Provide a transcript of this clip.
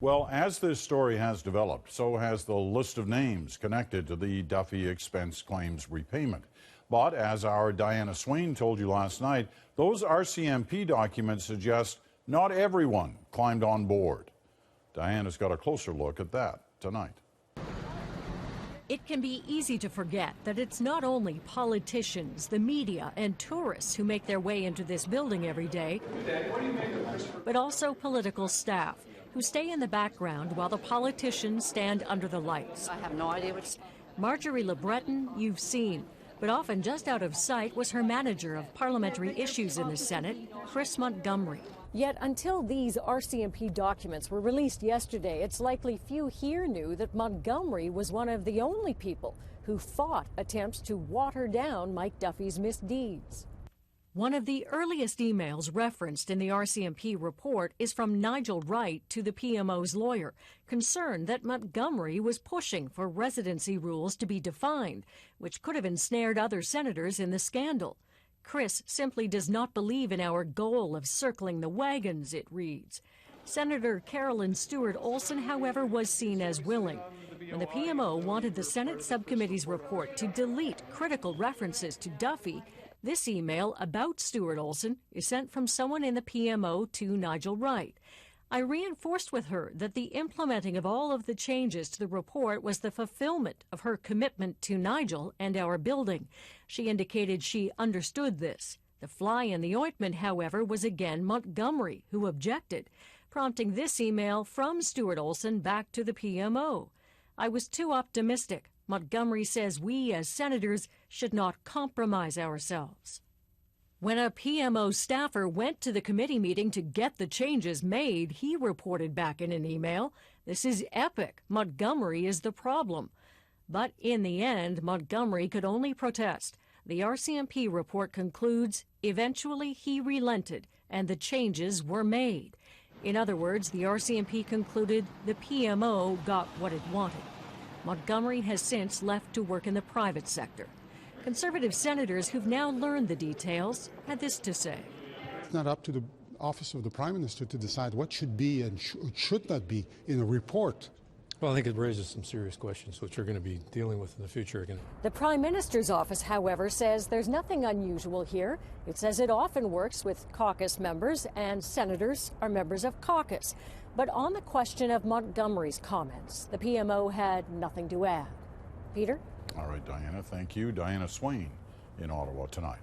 Well, as this story has developed, so has the list of names connected to the Duffy expense claims repayment. But as our Diana Swain told you last night, those RCMP documents suggest not everyone climbed on board. Diana's got a closer look at that tonight. It can be easy to forget that it's not only politicians, the media, and tourists who make their way into this building every day, but also political staff who stay in the background while the politicians stand under the lights. I have no idea what's... Marjorie Le Breton, you've seen, but often just out of sight was her manager of parliamentary issues in the Senate, Chris Montgomery. Yet until these RCMP documents were released yesterday, it's likely few here knew that Montgomery was one of the only people who fought attempts to water down Mike Duffy's misdeeds. One of the earliest emails referenced in the RCMP report is from Nigel Wright to the PMO's lawyer, concerned that Montgomery was pushing for residency rules to be defined, which could have ensnared other senators in the scandal. Chris simply does not believe in our goal of circling the wagons, it reads. Senator Carolyn Stewart-Olson, however, was seen as willing. When the PMO wanted the Senate subcommittee's report to delete critical references to Duffy, this email about Stewart-Olson is sent from someone in the PMO to Nigel Wright. I reinforced with her that the implementing of all of the changes to the report was the fulfillment of her commitment to Nigel and our building. She indicated she understood this. The fly in the ointment, however, was again Montgomery, who objected, prompting this email from Stewart-Olson back to the PMO. I was too optimistic. Montgomery says we as senators should not compromise ourselves. When a PMO staffer went to the committee meeting to get the changes made, he reported back in an email, "This is epic. Montgomery is the problem." But in the end, Montgomery could only protest. The RCMP report concludes, eventually he relented and the changes were made. In other words, the RCMP concluded the PMO got what it wanted. Montgomery has since left to work in the private sector. Conservative senators who've now learned the details had this to say. It's not up to the office of the Prime Minister to decide what should be and should not be in a report. Well, I think it raises some serious questions, which we're going to be dealing with in the future again. The Prime Minister's office, however, says there's nothing unusual here. It says it often works with caucus members, and senators are members of caucus. But on the question of Montgomery's comments, the PMO had nothing to add. Peter? All right, Diana, thank you. Diana Swain in Ottawa tonight.